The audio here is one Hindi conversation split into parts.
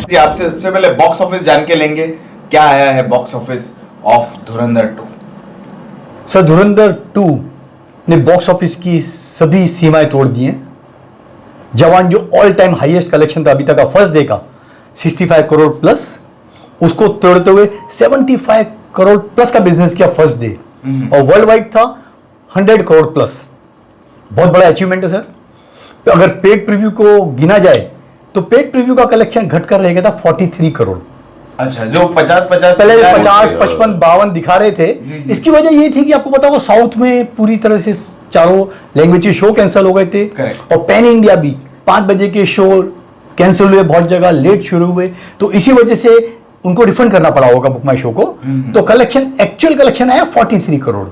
जी, आपसे सबसे पहले बॉक्स ऑफिस जान के लेंगे, क्या आया है box office of Dhurandhar 2? Sir धुरंधर 2 ने बॉक्स ऑफिस की सभी सीमाएं तोड़ दी हैं। जवान जो ऑल टाइम हाईएस्ट कलेक्शन था अभी तक का फर्स्ट डे का 65 करोड़ प्लस, उसको तोड़ते हुए 75 करोड़ प्लस का बिजनेस किया फर्स्ट डे, और वर्ल्ड वाइड था 100 करोड़ प्लस। बहुत बड़ा अचीवमेंट है सर। तो अगर पेड प्रीव्यू को गिना जाए तो पेड प्रीव्यू का कलेक्शन घटकर रह गया था 43 करोड़। अच्छा, जो 50-50 पहले 50, 55, 52 दिखा रहे थे। इसकी वजह ये थी कि आपको पता होगा साउथ में पूरी तरह से चारों लैंग्वेज के शो कैंसिल हो गए थे। Correct. और पैन इंडिया भी 5 बजे के शो कैंसिल हुए, बहुत जगह लेट शुरू हुए, तो इसी वजह से उनको रिफंड करना पड़ा होगा बुक माई शो को। तो कलेक्शन, एक्चुअल कलेक्शन आया 43 करोड़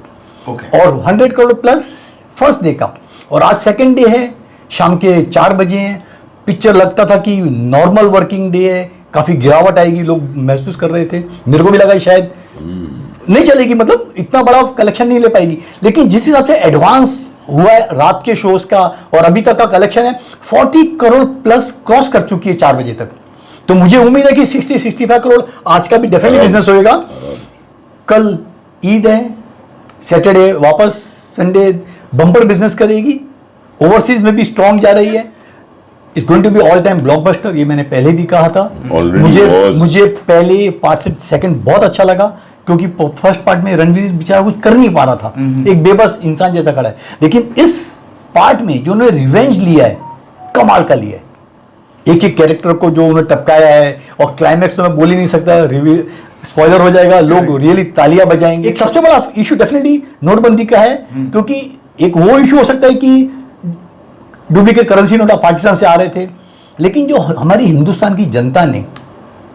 ओके। और 100 करोड़ प्लस फर्स्ट डे का। और आज सेकंड डे है, शाम के 4 बजे हैं। पिक्चर लगता था कि नॉर्मल वर्किंग डे है, काफी गिरावट आएगी, लोग महसूस कर रहे थे। मेरे को भी लगा शायद नहीं चलेगी, मतलब इतना बड़ा कलेक्शन नहीं ले पाएगी। लेकिन जिस हिसाब से एडवांस हुआ है रात के शोज का और अभी तक का कलेक्शन है 40 करोड़ प्लस क्रॉस कर चुकी है 4 बजे तक। तो मुझे उम्मीद है कि 60-65 करोड़ आज का भी डेफिनेटली बिजनेस होएगा। कल ईद है, सैटरडे वापस, संडे बम्पर बिजनेस करेगी। ओवरसीज में भी स्ट्रांग जा रही है। It's going to be all time blockbuster, ये मैंने पहले भी कहा था। मुझे पहले पार्ट से सेकंड बहुत अच्छा लगा, क्योंकि फर्स्ट पार्ट में रणवीर बेचारा कुछ कर नहीं पा रहा था, एक बेबस इंसान जैसा खड़ा है। लेकिन इस पार्ट में जो उन्होंने रिवेंज लिया है, कमाल का लिया है। एक एक कैरेक्टर को जो उन्होंने टपकाया है, और क्लाइमैक्स तो मैं बोल ही नहीं सकता, स्पॉइलर हो जाएगा, लोग रियली तालियां बजाएंगे। एक सबसे बड़ा इशू डेफिनेटली नोटबंदी का है, क्योंकि एक वो इशू हो सकता है कि डुप्लीकेट करेंसी नोट पाकिस्तान से आ रहे थे, लेकिन जो हमारी हिंदुस्तान की जनता ने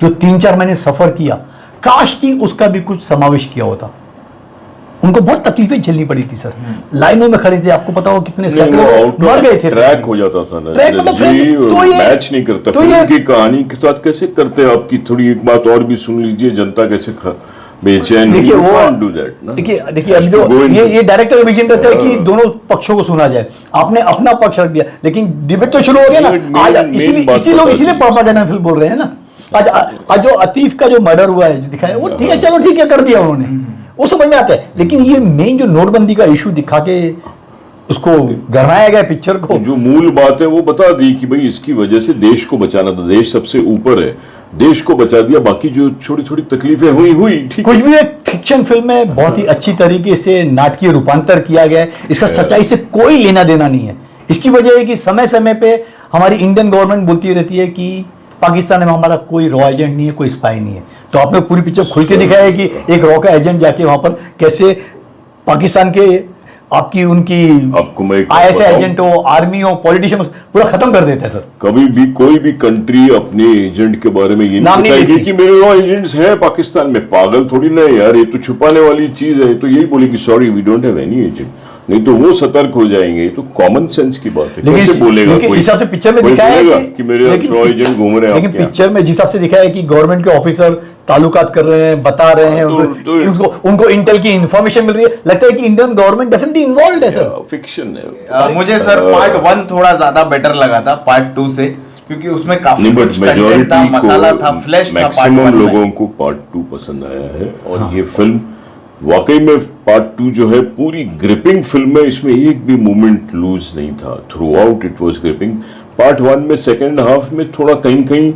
जो 3-4 महीने सफर किया, काश की उसका भी कुछ समावेश किया होता। उनको बहुत तकलीफें झेलनी पड़ी थी सर, लाइनों में खड़े थे, आपको पता हो कितने मर गए थे। ट्रैक हो जाता था ना, तो मैच नहीं करता। तो फिल्म की कहानी के साथ कैसे करते हैं? आपकी थोड़ी एक बात और भी सुन लीजिए, जनता कैसे बेचैन। देखिए वो डू दैट ना। देखिए अब जो ये डायरेक्टर का विजन रहता है कि दोनों पक्षों को सुना जाए। आपने अपना पक्ष रख दिया, लेकिन डिबेट तो शुरू हो गया ना आज। इसीलिए प्रोपेगेंडा फिल्म बोल रहे हैं ना। आज जो अतीफ का जो मर्डर हुआ है दिखाया, वो ठीक है, चलो ठीक है, कर दिया उन्होंने, वो समझ में आता है। लेकिन ये मेन जो नोटबंदी का इशू दिखा के उसको गरमाया गया पिक्चर को, जो मूल बात है वो बता दी कि भाई इसकी वजह से देश को बचाना था, देश सबसे ऊपर है, देश को बचा दिया, बाकी जो छोटी छोटी तकलीफें हुई ठीक। कुछ भी एक फिक्शन फिल्म में बहुत ही अच्छी तरीके से नाटकीय रूपांतर किया गया है। इसका सच्चाई से कोई लेना देना नहीं है। इसकी वजह है कि समय समय पे हमारी इंडियन गवर्नमेंट बोलती रहती है कि पाकिस्तान में हमारा कोई रॉ एजेंट नहीं है, कोई स्पाई नहीं है। तो आपने पूरी पिक्चर खुल के दिखाया है कि एक रॉ का एजेंट जाके वहां पर कैसे पाकिस्तान के आपकी उनकी ISI एजेंट हो, आर्मी हो, पॉलिटिशियन हो, पूरा खत्म कर देते हैं सर। कभी भी कोई भी कंट्री अपने एजेंट के बारे में ये नहीं बताएगी कि मेरे रॉ एजेंट्स हैं पाकिस्तान में। पागल थोड़ी ना यार, ये तो छुपाने वाली चीज है। तो यही बोलेगी sorry we don't have any agent, नहीं तो वो सतर्क हो जाएंगे। तो कॉमन सेंस की बात है। कैसे बोलेगा कोई? इस हिसाब से पिक्चर में दिखाया है कि मेरे रॉ एजेंट घूम रहे हैं। लेकिन पिक्चर में जिस हिसाब से दिखाया है कि गवर्नमेंट के ऑफिसर ताल्लुकात कर रहे हैं, बता रहे हैं, उनको इंटेल की इंफॉर्मेशन मिल रही है, लगता है कि इंडियन गवर्नमेंट डेफिनेटली इन्वॉल्वड है सर। फिक्शन है। मुझे सर पार्ट 1 थोड़ा ज्यादा बेटर लगा था पार्ट 2 से, क्योंकि उसमें काफी कुछ कंटेंट था, मसाला था, फ्लैश था। मैक्सिमम लोगों को पार्ट 2 पसंद आया है। और ये फिल्म वाकई में पार्ट 2 जो है पूरी ग्रिपिंग फिल्म है। इसमें एक भी मोमेंट लूज नहीं था, through out it was gripping. Part 1 में सेकेंड हाफ में थोड़ा कहीं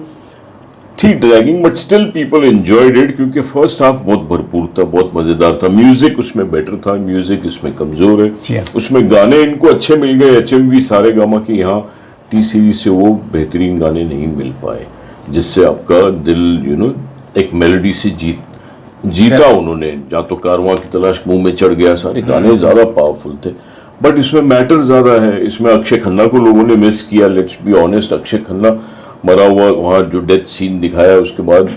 ठीक dragging, but still people enjoyed it, क्योंकि फर्स्ट हाफ बहुत भरपूर था, बहुत मजेदार था। म्यूजिक उसमें बेटर था, म्यूजिक इसमें कमजोर है। उसमें गाने इनको अच्छे मिल गए, HMV सारेगामा की। यहाँ टी सीरीज से वो बेहतरीन गाने नहीं मिल पाए, जिससे आपका दिल एक मेलोडी से जीता उन्होंने। या तो कारवां की तलाश मुंह में चढ़ गया, सारे गाने ज्यादा पावरफुल थे, बट इसमें मैटर ज्यादा है। इसमें अक्षय खन्ना को लोगों ने मिस किया, let's be honest. Akshay Khanna मरा हुआ, वहां जो डेथ सीन दिखाया उसके बाद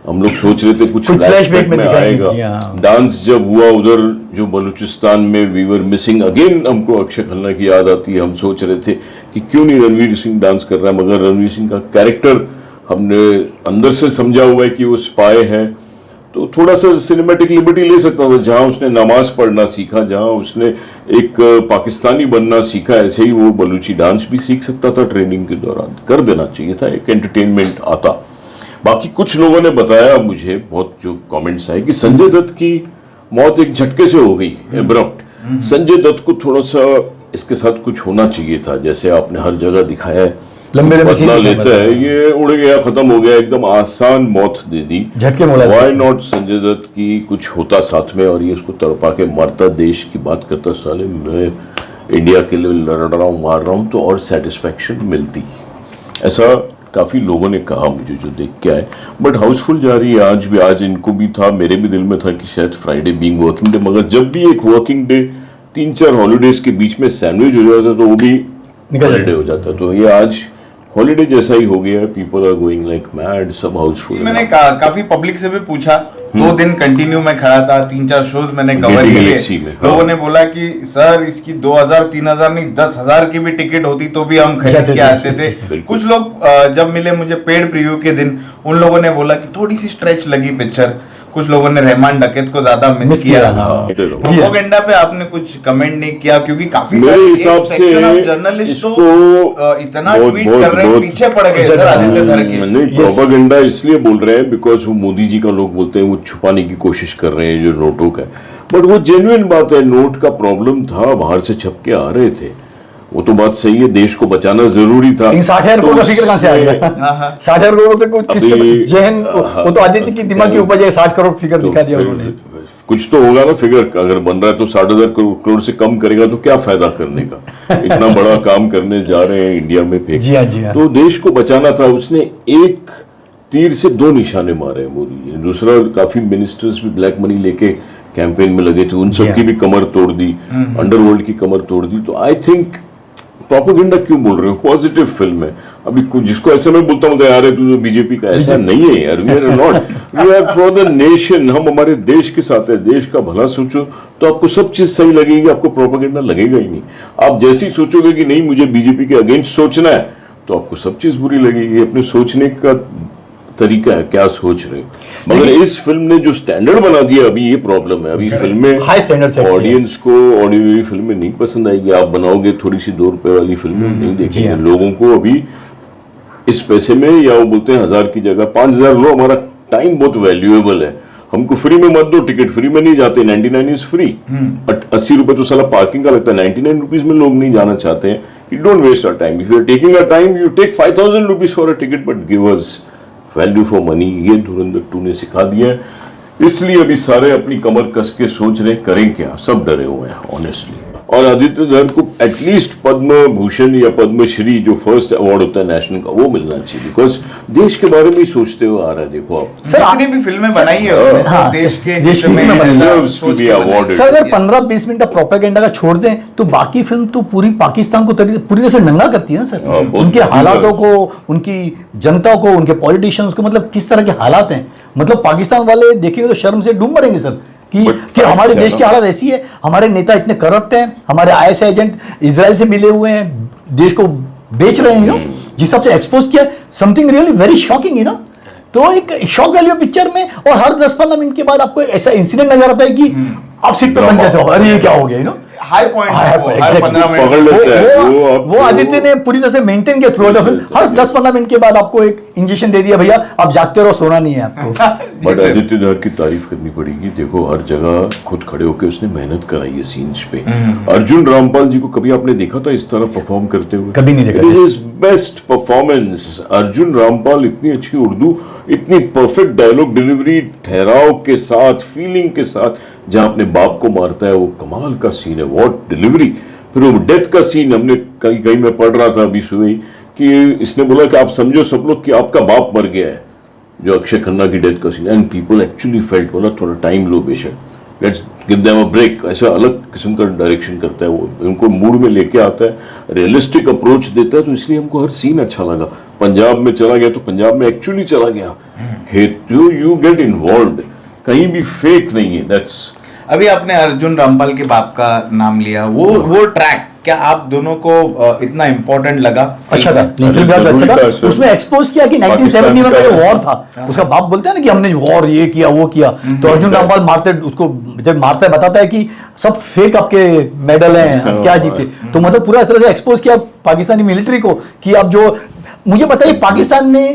हम लोग सोच रहे थे कुछ फ्लैशबैक में आएगा। डांस जब हुआ उधर जो बलूचिस्तान में वी वर मिसिंग अगेन, हमको अक्षय खन्ना की याद आती है। हम सोच रहे थे कि क्यों नहीं रणवीर सिंह डांस कर रहा है, मगर रणवीर सिंह का कैरेक्टर हमने अंदर से समझा हुआ है कि वो स्पाई है, तो थोड़ा सा सिनेमैटिक लिबर्टी ले सकता था। जहां उसने नमाज पढ़ना सीखा, जहां उसने एक पाकिस्तानी बनना सीखा, ऐसे ही वो बलूची डांस भी सीख सकता था ट्रेनिंग के दौरान। कर देना चाहिए था, एक एंटरटेनमेंट आता। बाकी कुछ लोगों ने बताया मुझे, बहुत जो कमेंट्स आए, कि संजय दत्त की मौत एक झटके से हो गई, एब्रप्ट। संजय दत्त को थोड़ा सा इसके साथ कुछ होना चाहिए था, जैसे आपने हर जगह दिखाया है, लंबे बदला लेता है, ये उड़ गया, खत्म हो गया, एकदम आसान मौत दे दी। झटके मोला व्हाई नॉट संजय दत्त की कुछ होता साथ में और ये उसको तड़पा के मारता, देश की बात करता, साले मैं इंडिया के लिए लड़ रहा हूँ, मार रहा हूँ, तो और सेटिस्फैक्शन मिलती। ऐसा काफी लोगों ने कहा मुझे जो देख के आए। बट हाउसफुल जा रही है आज भी, आज इनको भी था, मेरे भी दिल में था कि शायद फ्राइडे बीइंग वर्किंग डे, मगर जब भी एक वर्किंग डे 3-4 हॉलीडेज के बीच में सैंडविच हो जाता तो वो भी हॉलीडे हो जाता। तो ये आज हॉलीडे जैसा ही हो गया है, people are going like mad, सब हाउसफुल। मैंने काफी पब्लिक से भी पूछा, 2 दिन कंटिन्यू मैं खड़ा था, 3-4 शोज मैंने कवर किए। लोगों ने बोला कि सर इसकी 2000-3000 नहीं 10,000 की भी टिकट होती तो भी हम खरीद के आते थे। कुछ लोग जब मिले मुझे पेड प्रीव्यू के दिन, उन लोगों ने बोला कि थोड़ी सी स्ट्रेच लगी पिक्चर। कुछ लोगों ने रहमान डकैत को ज्यादा मिस किया। प्रोपेगेंडा पे आपने कुछ कमेंट नहीं किया, क्योंकि काफी मेरे हिसाब से जर्नलिस्ट तो इतना ट्वीट कर रहे हैं, पीछे पड़ गए सर आदित्य धर के। नहीं, प्रोपेगेंडा इसलिए बोल रहे हैं बिकॉज वो मोदी जी का लोग बोलते हैं वो छुपाने की कोशिश कर रहे हैं जो नोटों का, बट वो जेन्युइन बात है। नोट का प्रॉब्लम था, बाहर से छप के आ रहे थे, वो तो बात सही है, देश को बचाना जरूरी था। 60,000 करोड़ का फिगर कहां से आ गया? 60,000 करोड़ तो कुछ किसके जहन, वो तो आदित्य की दिमाग की उपज है, 60 करोड़ फिगर दिखा दिया उन्होंने। कुछ तो होगा ना फिगर, अगर बन रहा है तो 60,000 करोड़ से कम करेगा तो क्या फायदा करने का। इतना बड़ा काम करने जा रहे हैं इंडिया में फेंक। जी हाँ। तो देश को बचाना था, उसने एक तीर से 2 निशाने मारे हैं मोदी जी। दूसरा, काफी मिनिस्टर्स भी ब्लैक मनी लेके कैंपेन में लगे थे, उन सबकी भी कमर तोड़ दी, अंडरवर्ल्ड की कमर तोड़ दी। तो आई थिंक प्रोपेगेंडा क्यों बोल रहे हो, पॉजिटिव फिल्म है। अभी जिसको ऐसे मैं बोलता हूँ यार तू तो बीजेपी का, ऐसा नहीं है यार, we are not, we are for the nation. हम हमारे देश के साथ है, देश का भला सोचो तो आपको सब चीज सही लगेगी, आपको प्रोपेगेंडा लगेगा ही नहीं। आप जैसे ही सोचोगे कि नहीं मुझे बीजेपी के अगेंस्ट सोचना है तो आपको सब चीज बुरी लगेगी। अपने सोचने का तरीका है, क्या सोच रहे हो। मगर इस फिल्म ने जो स्टैंडर्ड बना दिया, अभी ये प्रॉब्लम है। अभी फिल्म में हाई स्टैंडर्ड ऑडियंस को ऑर्डिनरी फिल्में नहीं पसंद आएगी। आप बनाओगे थोड़ी सी 2 रुपए वाली फिल्में, नहीं देखेंगे लोगों को। अभी इस पैसे में, या वो बोलते हैं 1000 की जगह 5000 लो, हमारा टाइम बहुत वैल्यूएबल है, हमको फ्री में मत दो, टिकट फ्री में नहीं जाते, 99 इज फ्री। 80 रुपए तो साला पार्किंग का लगता है, 99 रुपीज में लोग नहीं जाना चाहते हैं। You don't waste our time, if you are taking a time you take 5000 rupees for a ticket, but give us value for money. ये धुरंधर 2 ने सिखा दिया है, इसलिए अभी सारे अपनी कमर कस के सोच रहे करें क्या, सब डरे हुए हैं ऑनेस्टली। और आदित्य धर को एटलीस्ट पद्म भूषण या पद्मश्री जो फर्स्ट अवार्ड होता है नेशनल का, वो मिलना चाहिए, बिकॉज देश के बारे में ही सोचते हुए आ रहा है। देखो आप सर जितनी भी फिल्में बनाई है उसने, देश के deserves to be awarded। Sir अगर 15-20 मिनट का प्रोपेगेंडा का छोड़ दें तो बाकी फिल्म तो पूरी पाकिस्तान को पूरी तरह से नंगा करती है ना सर। उनके हालातों को, उनकी जनता को, उनके पॉलिटिशियंस को, मतलब किस तरह के हालात हैं, मतलब पाकिस्तान वाले देखेंगे तो शर्म से डूब मरेंगे सर कि हमारे देश की हालत ऐसी है, हमारे नेता इतने करप्ट हैं, हमारे IS एजेंट इजराइल से मिले हुए हैं, देश को बेच रहे हैं, जिस हिसाब से एक्सपोज किया, समथिंग रियली वेरी शॉकिंग, तो एक शॉक वैल्यू पिक्चर में। और हर 10-15 मिनट के बाद आपको ऐसा इंसिडेंट नजर आता है कि आप सीट पर बन जाते हो, अरे ये क्या हो गया, हाई पॉइंट हर 15 मिनट वो आदित्य ने पूरी तरह से मेंटेन किया through out the film. Her 10-15 minute के बाद आपको एक इंजेक्शन दे दिया, भैया आप जागते रहो, सोना नहीं है आपको। बट आदित्य धर की तारीफ करनी पड़ेगी। देखो हर जगह खुद खड़े होकर उसने मेहनत कराई है सीन्स पे। अर्जुन रामपाल जी को कभी आपने देखा था इस तरह परफॉर्म करते हुए? कभी नहीं देखा। It is best performance. Arjun Rampal इतनी अच्छी उर्दू, इतनी परफेक्ट डायलॉग डिलीवरी, ठहराव के साथ, फीलिंग के साथ, जहां अपने बाप को मारता है वो कमाल का सीन है, व्हाट डिलीवरी। फिर वो डेथ का सीन, हमने कहीं मैं पढ़ रहा था अभी सुबह कि इसने बोला कि आप समझो सब लोग कि आपका बाप मर गया है, जो अक्षय खन्ना की डेथ का scene, and people actually felt, बोला थोड़ा टाइम लो बेशक, let's give them a break. ऐसा अलग किस्म का डायरेक्शन करता है वो, उनको मूड में लेके आता है, रियलिस्टिक अप्रोच देता है, तो इसलिए हमको हर सीन अच्छा लगा। पंजाब में चला गया तो पंजाब में एक्चुअली चला गया, खेत यू गेट इन्वॉल्व, कहीं भी फेक नहीं है। दैट्स अभी आपने अर्जुन रामपाल के बाप का नाम लिया, वो ट्रैक क्या आप दोनों को इतना इम्पोर्टेंट लगा? अच्छा था, अच्छा था। उसमें एक्सपोज किया कि 1970 में जो वॉर था, उसका बाप बोलते हैं ना कि हमने वॉर ये किया वो किया, तो अर्जुन रामपाल मारते, उसको जब मारता है बताता है कि सब फेक आपके मेडल हैं, क्या जीते। तो मतलब पूरा तरह से एक्सपोज किया पाकिस्तानी मिलिट्री को कि अब जो, मुझे बताइए पाकिस्तान ने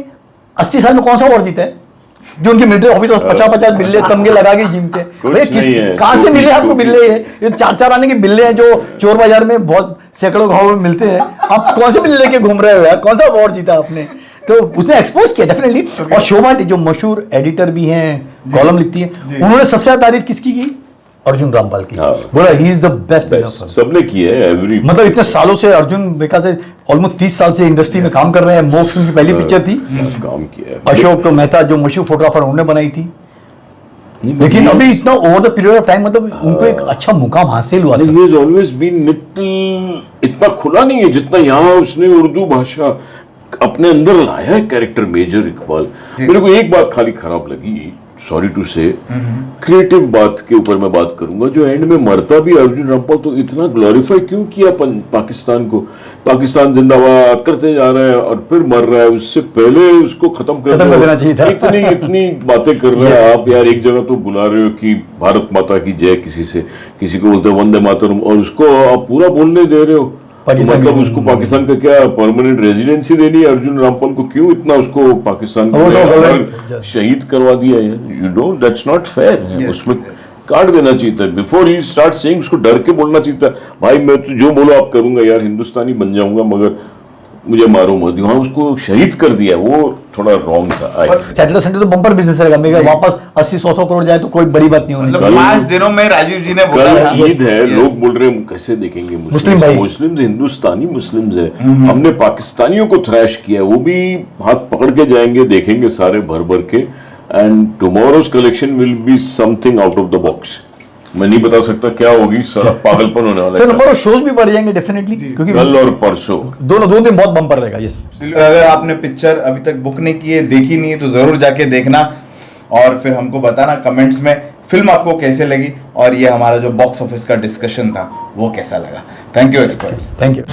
80 साल में कौन सा अवार्ड जीता है? जो उनके मिलिट्री ऑफिसर 50-50 बिल्ले तमगे लगा के जिम के, कहाँ से मिले आपको बिल्ले? ये 4-4 आने के बिल्ले हैं जो चोर बाजार में बहुत सैकड़ों घाव में मिलते हैं। आप कौन से बिल्ले लेके घूम रहे हो यार? कौन सा अवार्ड जीता आपने? तो उसने एक्सपोज किया डेफिनेटली। और शोभा जो मशहूर एडिटर भी हैं, कॉलम लिखती है, उन्होंने सबसे ज्यादा तारीफ किसकी की? अर्जुन रामपाल की। बोला ही इज द बेस्ट। सबने की है एवरी, मतलब इतने सालों से अर्जुन बेका से ऑलमोस्ट 30 साल से इंडस्ट्री में काम कर रहे हैं। मोक्ष उनकी पहली पिक्चर थी, काम किया है। अशोक मेहता जो मशहूर फोटोग्राफर उन्होंने बनाई थी। लेकिन अभी इतना over the period of time मतलब उनको एक अच्छा मुकाम हासिल हुआ। He has always been इतना खुला नहीं है जितना यहाँ उसने उर्दू भाषा अपने अंदर लाया है। कैरेक्टर मेजर इकबाल, मेरे को एक बात खाली खराब लगी, सॉरी टू से, क्रिएटिव बात के ऊपर मैं बात करूंगा, जो एंड में मरता भी अर्जुन रामपाल तो इतना ग्लोरीफाई क्यों किया पाकिस्तान को? पाकिस्तान जिंदाबाद करते जा रहा है और फिर मर रहा है, उससे पहले उसको खत्म कर देना चाहिए था। इतनी बातें कर रहे हैं आप यार। एक जगह तो बुला रहे हो कि भारत माता की जय, किसी को बोलते वंदे मातरम, और उसको आप पूरा बोलने दे रहे हो। तो मतलब उसको पाकिस्तान का क्या परमानेंट रेजिडेंसी देनी है अर्जुन रामपाल को? क्यों इतना उसको पाकिस्तान को शहीद करवा दिया है? You know that's not fair. उसमें काट देना चाहिए था बिफोर ही स्टार्ट सेइंग। उसको डर के बोलना चाहिए था, भाई मैं तो जो बोलो आप करूंगा यार, हिंदुस्तानी बन जाऊंगा मगर मुझे मारो मत। वहां उसको शहीद कर दिया, वो थोड़ा रॉन्ग था। सैटरडे संडे तो बम्पर बिजनेस रहेगा, मेरे वापस 80-100 करोड़ जाए तो कोई बड़ी बात नहीं होनी। 5 दिनों में राजीव जी ने बोला ईद है, लोग बोल रहे हैं कैसे देखेंगे मुस्लिम हिंदुस्तानी मुस्लिम्स है। हमने पाकिस्तानियों को थ्रैश किया, वो भी हाथ पकड़ के जाएंगे, देखेंगे सारे भर भर के। And tomorrow's collection will be something out of the box. मैं नहीं बता सकता क्या होगी, सारा पागलपन होने वाला है। नंबर ऑफ शोज भी बढ़ जाएंगे डेफिनेटली, क्योंकि कल और परसों दो दिन बहुत बम्पर रहेगा ये। अगर आपने पिक्चर अभी तक बुक नहीं की है, देखी नहीं है, तो जरूर जाके देखना और फिर हमको बताना कमेंट्स में फिल्म आपको कैसे लगी और ये हमारा जो बॉक्स ऑफिस का डिस्कशन था वो कैसा लगा। Thank you experts. Thank you.